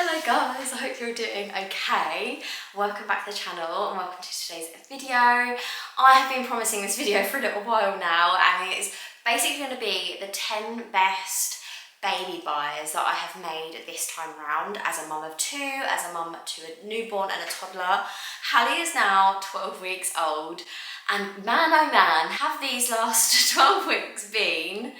Hello guys, I hope you're doing okay. Welcome back to the channel and welcome to today's video. I have been promising this video for a little while now, and it's basically going to be the 10 best baby buys that I have made this time round as a mum of two, as a mum to a newborn and a toddler. Hallie is now 12 weeks old, and man oh man, have these last 12 weeks been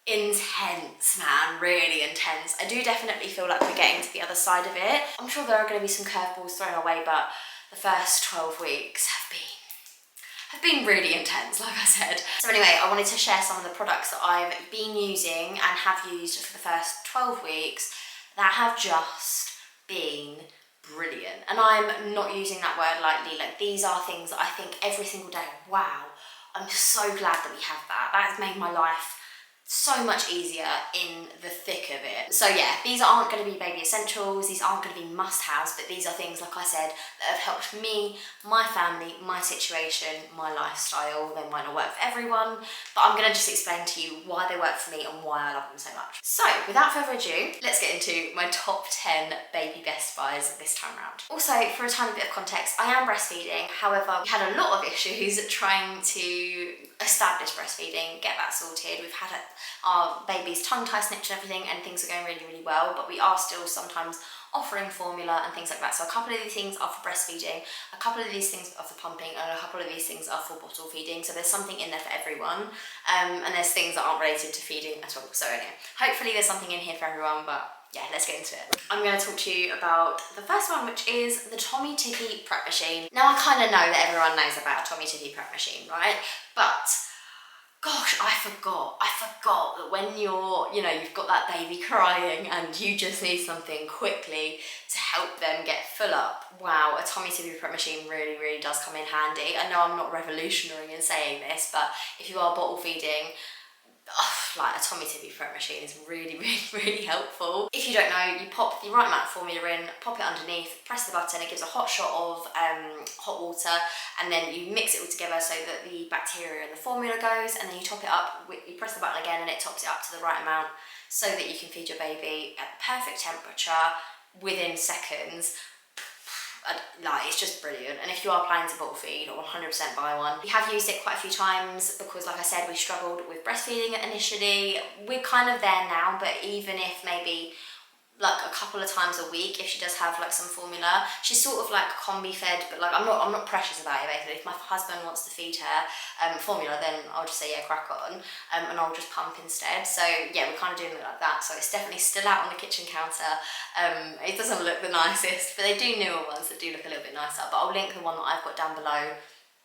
intense, man, really intense. I do definitely feel like we're getting to the other side of it. I'm sure there are going to be some curveballs thrown away, but the first 12 weeks have been really intense, like I said. So anyway, I wanted to share some of the products that I've been using and have used for the first 12 weeks that have just been brilliant. And I'm not using that word lightly. Like, these are things that I think every single day, wow, I'm so glad that we have that. That has made my life so much easier in the thick of it. So yeah, these aren't going to be baby essentials, these aren't going to be must-haves, but these are things, like I said, that have helped me, my family, my situation, my lifestyle. They might not work for everyone, but I'm going to just explain to you why they work for me and why I love them so much. So without further ado, let's get into my top 10 baby best buys this time around. Also, for a tiny bit of context, I am breastfeeding. However, we had a lot of issues trying to establish breastfeeding, get that sorted. We've had our baby's tongue tie snipped and everything, and things are going really, really well, but we are still sometimes offering formula and things like that. So a couple of these things are for breastfeeding, a couple of these things are for pumping, and a couple of these things are for bottle feeding. So there's something in there for everyone, and there's things that aren't related to feeding at all. So anyway, hopefully there's something in here for everyone, but yeah, let's get into it. I'm going to talk to you about the first one, which is the Tommee Tippe prep machine. Now, I kind of know that everyone knows about a Tommee Tippe prep machine, right? But gosh, I forgot that when you've got that baby crying and you just need something quickly to help them get full up. Wow, a Tommee Tippe prep machine really, really does come in handy. I know I'm not revolutionary in saying this, but if you are bottle feeding, like a Tommee Tippe prep machine is really, really, really helpful. If you don't know, you pop the right amount of formula in, pop it underneath, press the button, it gives a hot shot of hot water, and then you mix it all together so that the bacteria in the formula goes, and then you top it up, you press the button again and it tops it up to the right amount so that you can feed your baby at the perfect temperature within seconds. Like, it's just brilliant. And if you are planning to bottle feed, 100% buy one. We have used it quite a few times because, like I said, we struggled with breastfeeding initially. We're kind of there now, but even if maybe like a couple of times a week, if she does have like some formula, she's sort of like combi fed, but like I'm not precious about it basically. If my husband wants to feed her formula, then I'll just say yeah, crack on, and I'll just pump instead. So yeah, we're kind of doing it like that. So it's definitely still out on the kitchen counter. It doesn't look the nicest, but they do newer ones that do look a little bit nicer. But I'll link the one that I've got down below.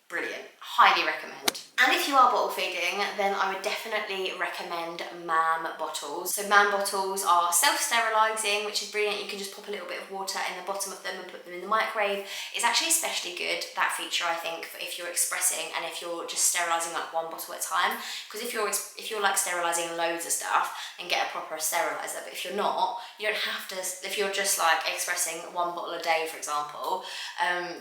Brilliant, highly recommend. And if you are bottle feeding, then I would definitely recommend Mam Bottles. So Mam Bottles are self-sterilising, which is brilliant. You can just pop a little bit of water in the bottom of them and put them in the microwave. It's actually especially good, that feature, I think, for if you're expressing and if you're just sterilising like one bottle at a time. Because if you're like sterilising loads of stuff, then get a proper steriliser. But if you're not, you don't have to. If you're just like expressing one bottle a day, for example,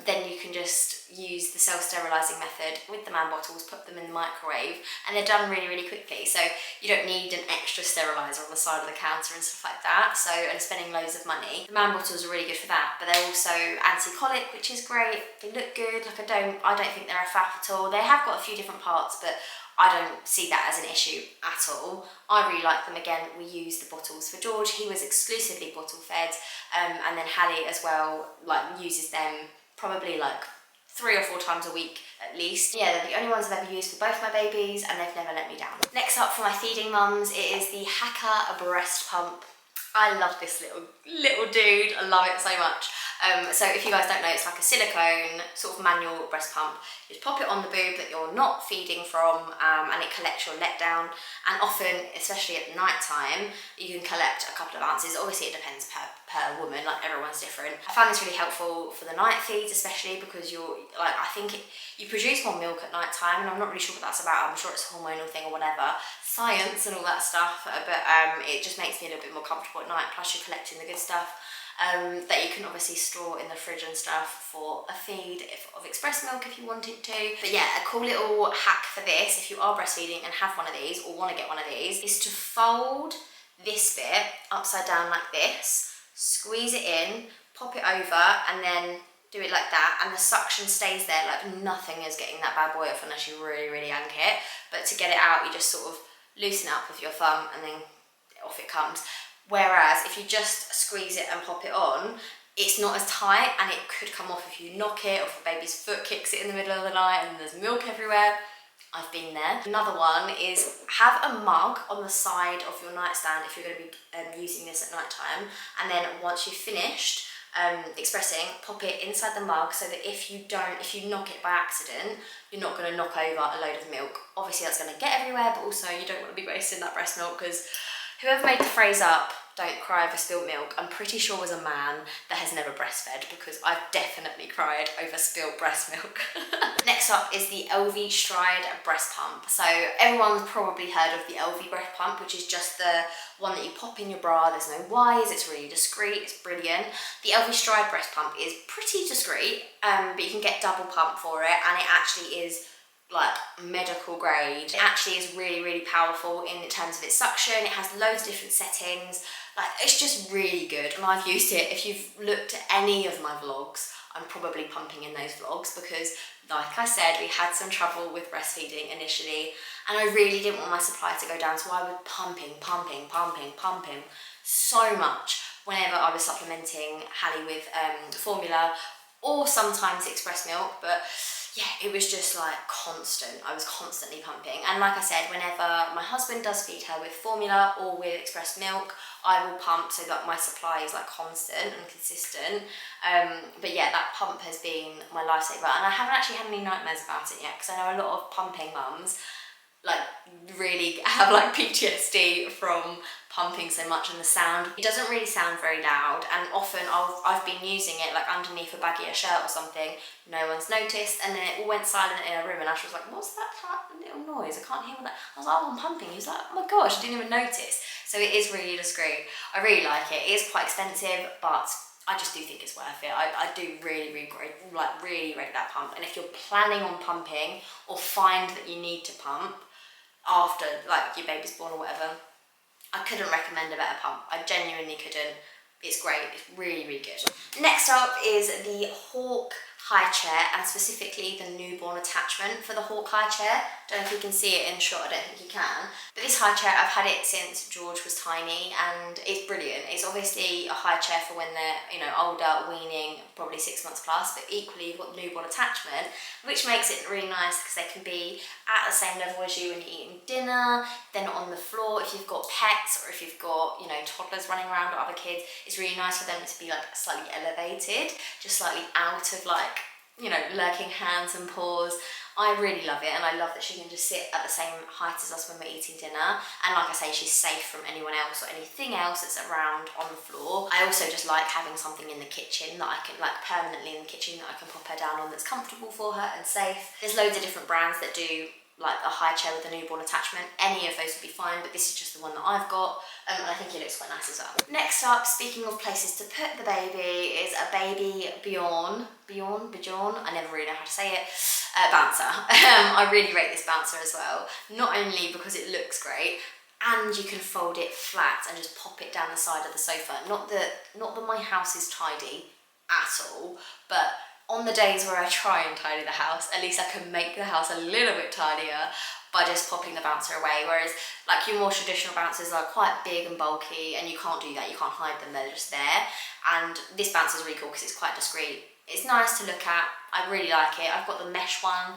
then you can just use the self-sterilising method with the Mam Bottles, put them in the microwave, and they're done really, really quickly. So you don't need an extra steriliser on the side of the counter and stuff like that. So, and spending loads of money. The Mam Bottles are really good for that, but they're also anti-colic, which is great. They look good. Like, I don't think they're a faff at all. They have got a few different parts, but I don't see that as an issue at all. I really like them. Again, we use the bottles for George. He was exclusively bottle fed, and then Hallie as well, like, uses them probably like 3 or 4 times a week at least. Yeah, they're the only ones I've ever used for both my babies, and they've never let me down. Next up for my feeding mums, it is the Haakaa breast pump. I love this little dude. I love it so much. So if you guys don't know, it's like a silicone sort of manual breast pump. You just pop it on the boob that you're not feeding from, and it collects your letdown. And often, especially at night time, you can collect a couple of ounces. Obviously, it depends per woman, like everyone's different. I found this really helpful for the night feeds, especially because I think you produce more milk at night time, and I'm not really sure what that's about. I'm sure it's a hormonal thing or whatever, science and all that stuff, but it just makes me a little bit more comfortable at night. Plus, you're collecting the good stuff. That you can obviously store in the fridge and stuff for a feed of express milk if you wanted to. But yeah, a cool little hack for this, if you are breastfeeding and have one of these or want to get one of these, is to fold this bit upside down like this, squeeze it in, pop it over, and then do it like that, and the suction stays there, like nothing is getting that bad boy off unless you really, really yank it. But to get it out, you just sort of loosen it up with your thumb and then off it comes. Whereas if you just squeeze it and pop it on, it's not as tight and it could come off if you knock it, or if a baby's foot kicks it in the middle of the night and there's milk everywhere. I've been there. Another one is have a mug on the side of your nightstand if you're going to be using this at night time, and then once you've finished expressing, pop it inside the mug so that if you knock it by accident, you're not going to knock over a load of milk. Obviously that's going to get everywhere, but also you don't want to be wasting that breast milk, because whoever made the phrase up, "Don't cry over spilt milk," I'm pretty sure was a man that has never breastfed, because I've definitely cried over spilt breast milk. Next up is the Elvie Stride breast pump. So everyone's probably heard of the Elvie breast pump, which is just the one that you pop in your bra. There's no wires, it's really discreet, it's brilliant. The Elvie Stride breast pump is pretty discreet, but you can get double pump for it, and it actually is like medical grade. It actually is really, really powerful in terms of its suction. It has loads of different settings. Like, it's just really good, and I've used it. If you've looked at any of my vlogs, I'm probably pumping in those vlogs, because like I said, we had some trouble with breastfeeding initially, and I really didn't want my supply to go down, so I was pumping so much whenever I was supplementing Hallie with formula, or sometimes express milk. But yeah, it was just like constant. I was constantly pumping. And like I said, whenever my husband does feed her with formula or with expressed milk, I will pump so that my supply is like constant and consistent. But yeah, that pump has been my lifesaver, and I haven't actually had any nightmares about it yet, because I know a lot of pumping mums like really have like PTSD from pumping so much, and the sound, it doesn't really sound very loud, and often I've been using it like underneath a baggy shirt or something, no one's noticed, and then it all went silent in a room, and Ash was like, "What's that little noise? I can't hear what that." I was like, "Oh, I'm pumping." He was like, "Oh my gosh, I didn't even notice." So it is really discreet. I really like it. It is quite expensive, but I just do think it's worth it. I do really rate that pump. And if you're planning on pumping, or find that you need to pump after like your baby's born or whatever, I couldn't recommend a better pump. I genuinely couldn't. It's great. It's really, really good. Next up is the Haakaa, and specifically the newborn attachment for the Haakaa. Don't know if you can see it in shot, I don't think you can. But this Highchair, I've had it since George was tiny, and it's brilliant. It's obviously a Highchair for when they're, you know, older, weaning, probably 6 months plus, but equally you've got the newborn attachment, which makes it really nice because they can be at the same level as you when you're eating dinner. They're not on the floor. If you've got pets, or if you've got, you know, toddlers running around or other kids, it's really nice for them to be like slightly elevated, just slightly out of like, you know, lurking hands and paws. I really love it, and I love that she can just sit at the same height as us when we're eating dinner, and like I say, she's safe from anyone else or anything else that's around on the floor. I also just like having something in the kitchen that I can, like permanently in the kitchen, that I can pop her down on, that's comfortable for her and safe. There's loads of different brands that do like a Highchair with a newborn attachment. Any of those would be fine, but this is just the one that I've got, and I think it looks quite nice as well. Next up, speaking of places to put the baby, is a Babyzen, I never really know how to say it, bouncer. I really rate this bouncer as well, not only because it looks great, and you can fold it flat and just pop it down the side of the sofa. Not that my house is tidy at all, but on the days where I try and tidy the house, at least I can make the house a little bit tidier by just popping the bouncer away. Whereas like your more traditional bouncers are quite big and bulky, and you can't do that, you can't hide them, they're just there. And this bouncer is really cool because it's quite discreet. It's nice to look at, I really like it. I've got the mesh one,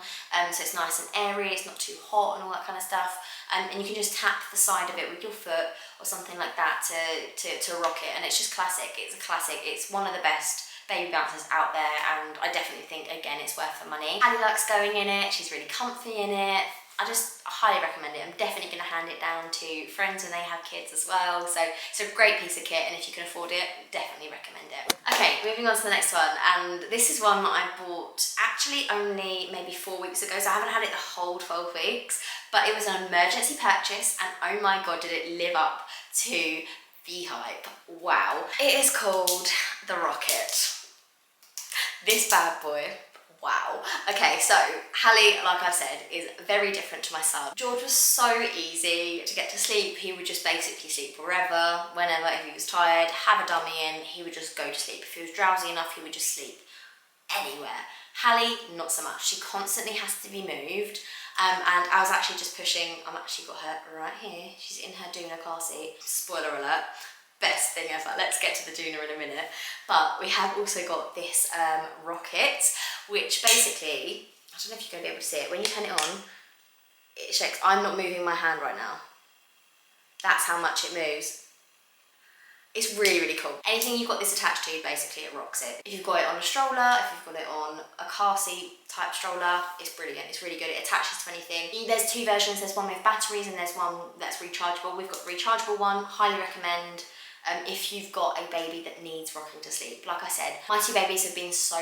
so it's nice and airy, it's not too hot and all that kind of stuff. And you can just tap the side of it with your foot or something like that to rock it, and it's just classic. It's a classic. It's one of the best baby bouncers out there, and I definitely think, again, it's worth the money. Hallie likes going in it, she's really comfy in it. I highly recommend it. I'm definitely going to hand it down to friends when they have kids as well. So it's a great piece of kit, and if you can afford it, definitely recommend it. Okay, moving on to the next one, and this is one that I bought actually only maybe 4 weeks ago, so I haven't had it the whole 12 weeks, but it was an emergency purchase, and oh my god, did it live up to the hype. Wow. It is called the Rockit. This bad boy, Wow. Okay, so Hallie, like I said, is very different to my son. George was so easy to get to sleep. He would just basically sleep wherever, whenever. If he was tired, have a dummy in, he would just go to sleep. If he was drowsy enough, he would just sleep anywhere. Hallie, not so much. She constantly has to be moved. And I was actually just pushing, I've actually got her right here. She's in her Doona car seat. Spoiler alert. Best thing ever. Let's get to the Doona in a minute. But we have also got this Rockit, which basically, I don't know if you're going to be able to see it. When you turn it on, it shakes. I'm not moving my hand right now. That's how much it moves. It's really, really cool. Anything you've got this attached to, basically it rocks it. If you've got it on a stroller, if you've got it on a car seat type stroller, it's brilliant. It's really good. It attaches to anything. There's two versions. There's one with batteries and there's one that's rechargeable. We've got the rechargeable one. Highly recommend if you've got a baby that needs rocking to sleep. Like I said, my two babies have been so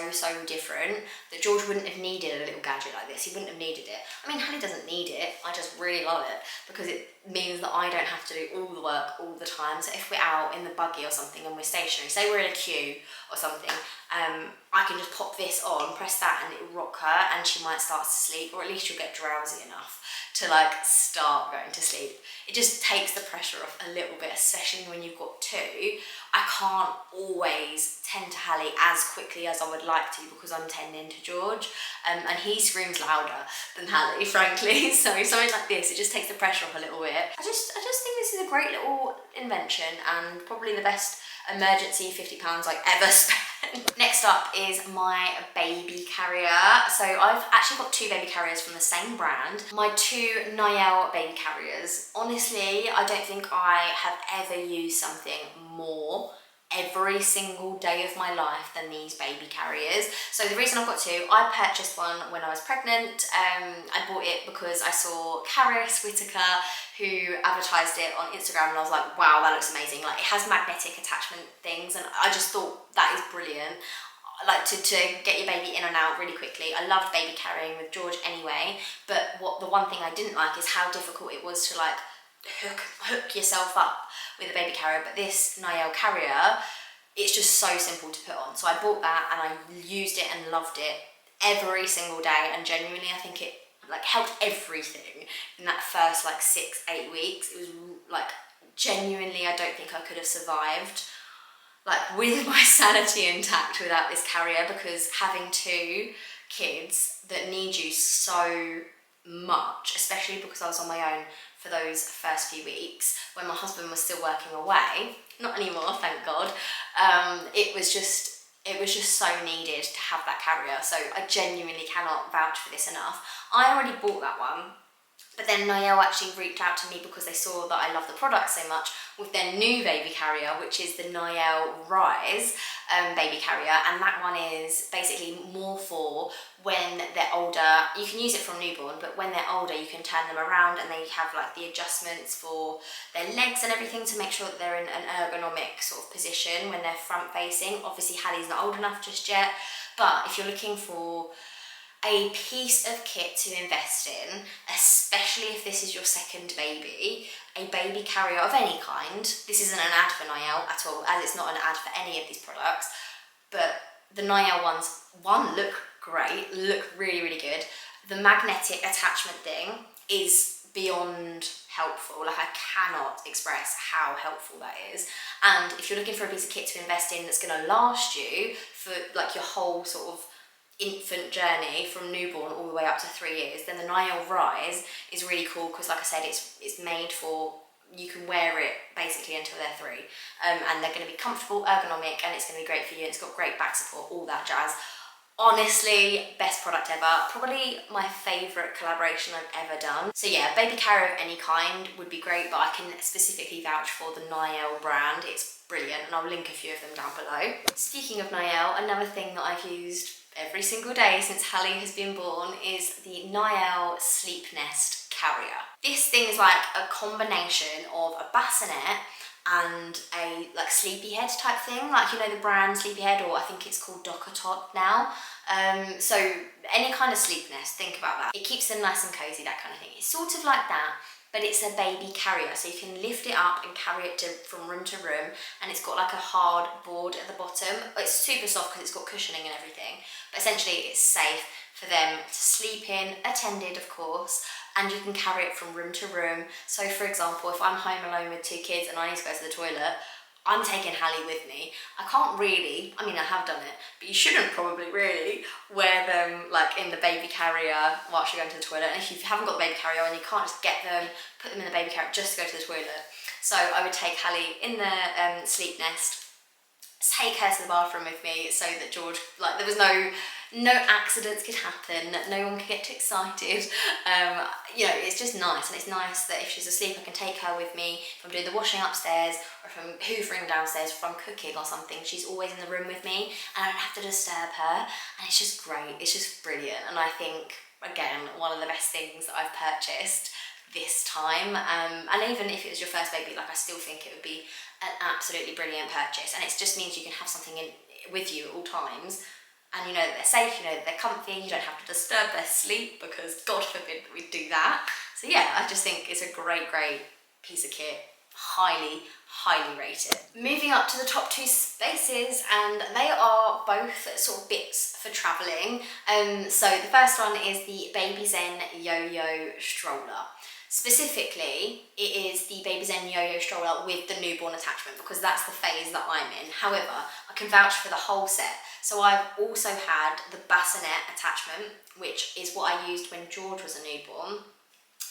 different that George wouldn't have needed a little gadget like this. He wouldn't have needed it. I mean, Hallie doesn't need it. I just really love it because it means that I don't have to do all the work all the time. So if we're out in the buggy or something and we're stationary, say we're in a queue or something, I can just pop this on, press that, and it will rock her and she might start to sleep, or at least you'll get drowsy enough to like start going to sleep. It just takes the pressure off a little bit, especially when you've got two. I can't always tend to Hallie as quickly as I would like to because I'm tending to George, and he screams louder than Hallie, frankly. So something like this, it just takes the pressure off a little bit. I just think this is a great little invention and probably the best emergency £50 I've ever spent. Next up is my baby carrier. So I've actually got two baby carriers from the same brand. My two Niall baby carriers. Honestly, I don't think I have ever used something more every single day of my life than these baby carriers. So the reason I've got two, I purchased one when I was pregnant. I bought it because I saw Caris Whitaker who advertised it on Instagram and I was like, wow, that looks amazing. Like, it has magnetic attachment things and I just thought that is brilliant. Like to get your baby in and out really quickly. I loved baby carrying with George anyway, but the one thing I didn't like is how difficult it was to like hook yourself up with a baby carrier. But this Niall carrier, it's just so simple to put on. So I bought that and I used it and loved it every single day, and genuinely I think it like helped everything in that first like 6-8 weeks. It was like genuinely, I don't think I could have survived like with my sanity intact without this carrier, because having two kids that need you so much, especially because I was on my own for those first few weeks when my husband was still working away, not anymore, thank God. It was just so needed to have that carrier. So I genuinely cannot vouch for this enough. I already bought that one, but then Niall actually reached out to me because they saw that I love the product so much with their new baby carrier, which is the Niall Rise baby carrier, and that one is basically more for when they're older. You can use it from newborn, but when they're older you can turn them around and they have like the adjustments for their legs and everything to make sure that they're in an ergonomic sort of position when they're front facing. Obviously Hallie's not old enough just yet, but if you're looking for a piece of kit to invest in, especially if this is your second baby, a baby carrier of any kind. This isn't an ad for Niall at all, as it's not an ad for any of these products, but the Niall ones, one, look great, look really, really good. The magnetic attachment thing is beyond helpful. Like, I cannot express how helpful that is. And if you're looking for a piece of kit to invest in that's going to last you for like your whole sort of infant journey from newborn all the way up to 3 years, then the Niall Rise is really cool because, like I said, it's made for, you can wear it basically until they're 3, and they're going to be comfortable, ergonomic, and it's going to be great for you. It's got great back support, all that jazz. Honestly, best product ever. Probably my favourite collaboration I've ever done. So yeah, baby carrier of any kind would be great, but I can specifically vouch for the Niall brand. It's brilliant, and I'll link a few of them down below. Speaking of Niall, another thing that I've used every single day since Hallie has been born is the Niall Sleep Nest carrier. This thing is like a combination of a bassinet and a like sleepyhead type thing, like, you know, the brand Sleepyhead, or I think it's called Docker now. So any kind of sleep nest, think about that. It keeps them nice and cozy, that kind of thing. It's sort of like that, but it's a baby carrier, so you can lift it up and carry it from room to room, and it's got like a hard board at the bottom. It's super soft because it's got cushioning and everything, but essentially it's safe for them to sleep in, attended of course, and you can carry it from room to room. So for example, if I'm home alone with 2 kids and I need to go to the toilet, I'm taking Hallie with me. I can't really, I mean I have done it, but you shouldn't probably really wear them like in the baby carrier whilst you're going to the toilet. And if you haven't got the baby carrier and you can't just get them, put them in the baby carrier just to go to the toilet. So I would take Hallie in the sleep nest, take her to the bathroom with me so that George, like there was no accidents could happen, no one could get too excited. You know, it's just nice, and it's nice that if she's asleep I can take her with me. If I'm doing the washing upstairs, or if I'm hoovering downstairs, or if I'm cooking or something, she's always in the room with me and I don't have to disturb her, and it's just great, it's just brilliant. And I think, again, one of the best things that I've purchased this time, and even if it was your first baby, like I still think it would be an absolutely brilliant purchase. And it just means you can have something with you at all times, and you know that they're safe, you know that they're comfy, you don't have to disturb their sleep because God forbid that we do that. So yeah, I just think it's a great piece of kit, highly rated. Moving up to the top 2 spaces, and they are both sort of bits for travelling. So the first one is the Babyzen Yoyo Stroller. Specifically, it is the Babyzen Yoyo Stroller with the newborn attachment, because that's the phase that I'm in. However, I can vouch for the whole set. So I've also had the bassinet attachment, which is what I used when George was a newborn.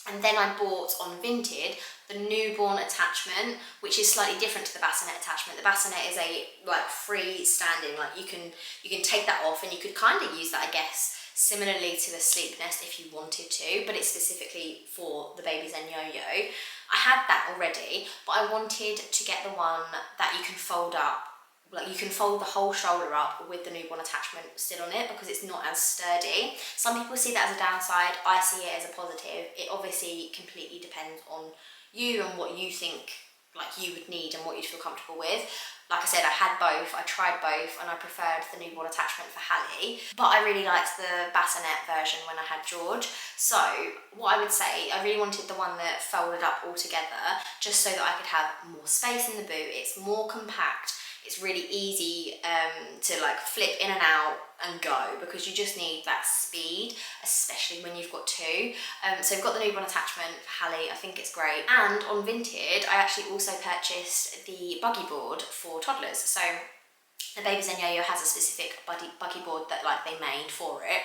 And then I bought on Vinted the newborn attachment, which is slightly different to the bassinet attachment. The bassinet is a like freestanding, like you can take that off, and you could kind of use that, I guess, similarly to the sleep nest if you wanted to, but it's specifically for the Babyzen Yoyo. I had that already, but I wanted to get the one that you can fold up. Like you can fold the whole stroller up with the newborn attachment still on it, because it's not as sturdy. Some people see that as a downside, I see it as a positive. It obviously completely depends on you and what you think like you would need and what you'd feel comfortable with. Like I said, I had both, I tried both, and I preferred the newborn attachment for Hallie, but I really liked the bassinet version when I had George. So what I would say, I really wanted the one that folded up all together, just so that I could have more space in the boot. It's more compact. It's really easy to like flip in and out and go, because you just need that speed, especially when you've got 2. So we've got the newborn attachment for Hallie, I think it's great. And on Vinted, I actually also purchased the buggy board for toddlers. So the Babyzen Yoyo has a specific buggy board that like they made for it.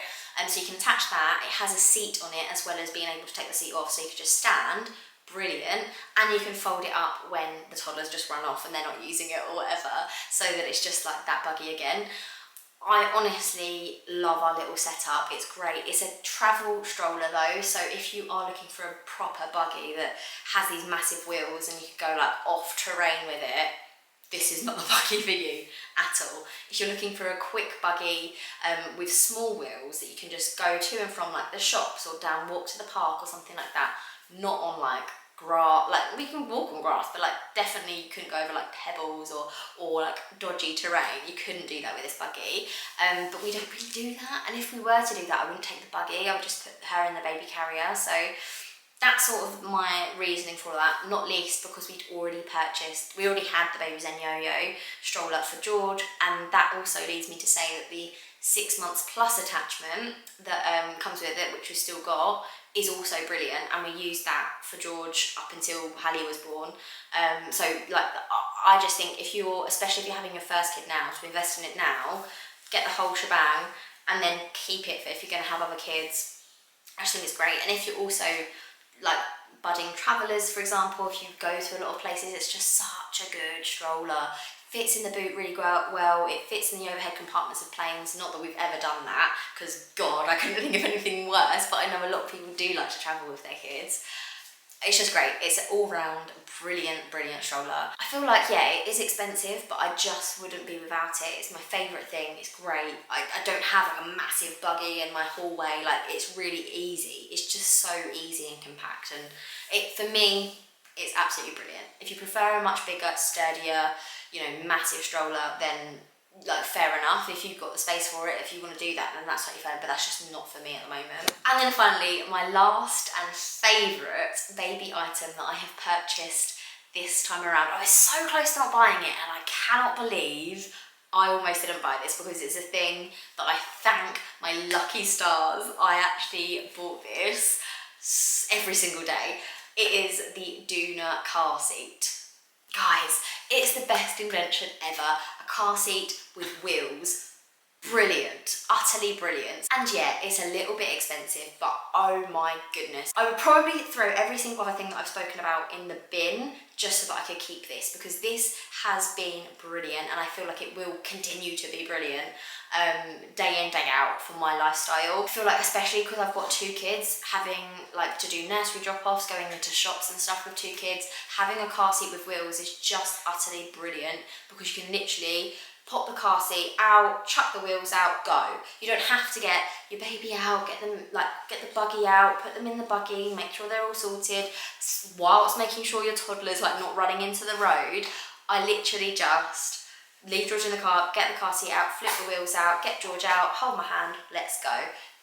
So you can attach that. It has a seat on it as well as being able to take the seat off, so you can just stand. Brilliant. And you can fold it up when the toddlers just run off and they're not using it or whatever, so that it's just like that buggy again. I honestly love our little setup. It's great. It's a travel stroller though, so if you are looking for a proper buggy that has these massive wheels and you can go like off terrain with it, this is not the buggy for you at all. If you're looking for a quick buggy with small wheels that you can just go to and from like the shops or down, walk to the park or something like that, not on like grass, like we can walk on grass, but like definitely you couldn't go over like pebbles or like dodgy terrain. You couldn't do that with this buggy, but we don't really do that. And if we were to do that, I wouldn't take the buggy, I would just put her in the baby carrier. So that's sort of my reasoning for that, not least because we already had the Babyzen Yoyo stroller for George, and that also leads me to say that the 6 months plus attachment that comes with it, which we've still got, is also brilliant, and we used that for George up until Hallie was born. So like I just think especially if you're having your first kid now, to invest in it now, get the whole shebang, and then keep it for if you're going to have other kids. I just think it's great. And if you're also like budding travellers, for example, if you go to a lot of places, it's just such a good stroller. Fits in the boot really well, it fits in the overhead compartments of planes. Not that we've ever done that, because God, I couldn't think of anything worse, but I know a lot of people do like to travel with their kids. It's just great. It's an all-round brilliant stroller. I feel like, yeah, it is expensive, but I just wouldn't be without it. It's my favourite thing. It's great. I don't have like a massive buggy in my hallway. Like, it's really easy. It's just so easy and compact, and for me, it's absolutely brilliant. If you prefer a much bigger, sturdier, massive stroller, then like fair enough. If you've got the space for it, if you want to do that, then that's totally fine, but that's just not for me at the moment. And then finally, my last and favourite baby item that I have purchased this time around. I was so close to not buying it, and I cannot believe I almost didn't buy this, because it's a thing that I thank my lucky stars I actually bought this every single day. It is the Doona Car Seat. Guys, it's the best invention ever. A car seat with wheels. Brilliant, utterly brilliant. And yeah, it's a little bit expensive, but oh my goodness. I would probably throw every single other thing that I've spoken about in the bin just so that I could keep this, because this has been brilliant, and I feel like it will continue to be brilliant day in, day out for my lifestyle. I feel like, especially because I've got 2 kids, having like to do nursery drop-offs, going into shops and stuff with 2 kids, having a car seat with wheels is just utterly brilliant, because you can literally pop the car seat out, chuck the wheels out, go. You don't have to get your baby out, get the buggy out, put them in the buggy, make sure they're all sorted, whilst making sure your toddler's like not running into the road. I literally just leave George in the car, get the car seat out, flip the wheels out, get George out, hold my hand, let's go.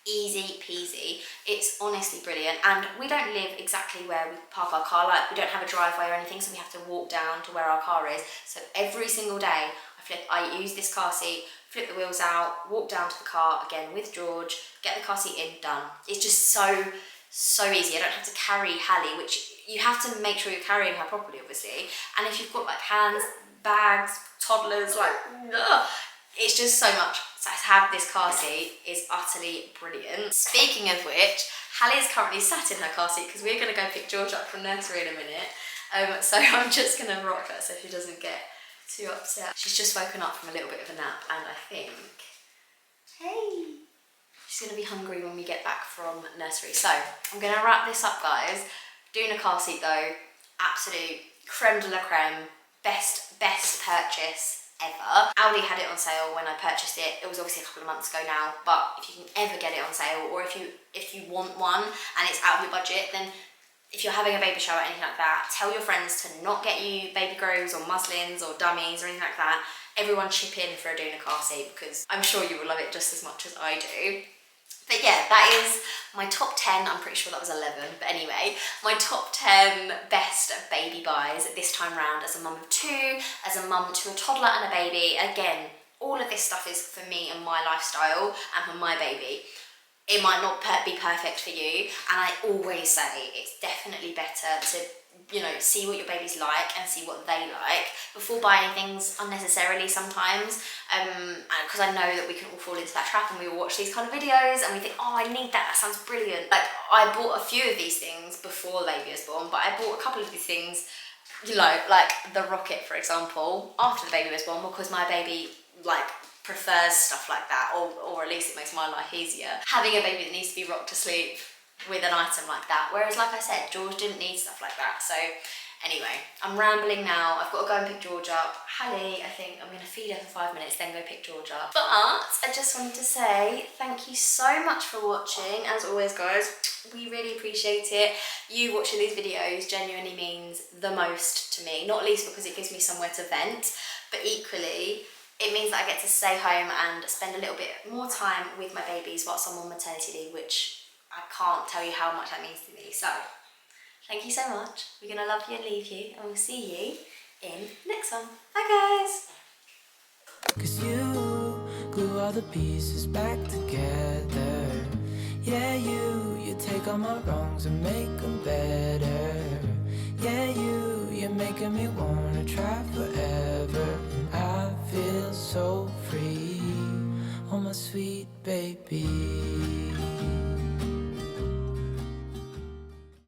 Easy peasy. It's honestly brilliant. And we don't live exactly where we park our car, like we don't have a driveway or anything, so we have to walk down to where our car is. So every single day I use this car seat, flip the wheels out, walk down to the car again with George, get the car seat in, done. It's just so easy. I don't have to carry Hallie, which you have to make sure you're carrying her properly, obviously. And if you've got like hands, bags, toddlers, like, ugh, it's just so much. So to have this car seat is utterly brilliant. Speaking of which, Hallie is currently sat in her car seat because we're going to go pick George up from nursery in a minute. So I'm just going to rock her so she doesn't get too upset. She's just woken up from a little bit of a nap, and I think, hey, she's going to be hungry when we get back from nursery. So I'm going to wrap this up, guys. Doona Car Seat though, absolute creme de la creme, best purchase ever. Aldi had it on sale when I purchased it. It was obviously a couple of months ago now, but if you can ever get it on sale, or if you want one and it's out of your budget, then if you're having a baby shower or anything like that, tell your friends to not get you baby grows or muslins or dummies or anything like that. Everyone chip in for a Doona Car Seat, because I'm sure you will love it just as much as I do. But yeah, that is my top 10, I'm pretty sure that was 11, but anyway, my top 10 best baby buys this time round as a mum of 2, as a mum to a toddler and a baby. Again, all of this stuff is for me and my lifestyle and for my baby. It might not be perfect for you, and I always say it's definitely better to, you know, see what your baby's like and see what they like before buying things unnecessarily sometimes, because I know that we can all fall into that trap, and we all watch these kind of videos and we think, oh, I need that sounds brilliant. Like, I bought a few of these things before the baby was born, but I bought a couple of these things, you know, like the Rockit, for example, after the baby was born, because my baby, like, prefers stuff like that, or at least it makes my life easier. Having a baby that needs to be rocked to sleep with an item like that, whereas, like I said, George didn't need stuff like that. So anyway, I'm rambling now. I've got to go and pick George up. Hallie, I think I'm going to feed her for 5 minutes, then go pick George up. But I just wanted to say thank you so much for watching. As always, guys, we really appreciate it. You watching these videos genuinely means the most to me, not least because it gives me somewhere to vent, but equally it means that I get to stay home and spend a little bit more time with my babies whilst I'm on maternity leave, which I can't tell you how much that means to me. So thank you so much. We're going to love you and leave you, and we'll see you in the next one. Bye, guys. 'Cause you glue all the pieces back together. Yeah, you take all my wrongs and make them better. Yeah, you're making me wanna try forever. And I feel so free, oh my sweet baby.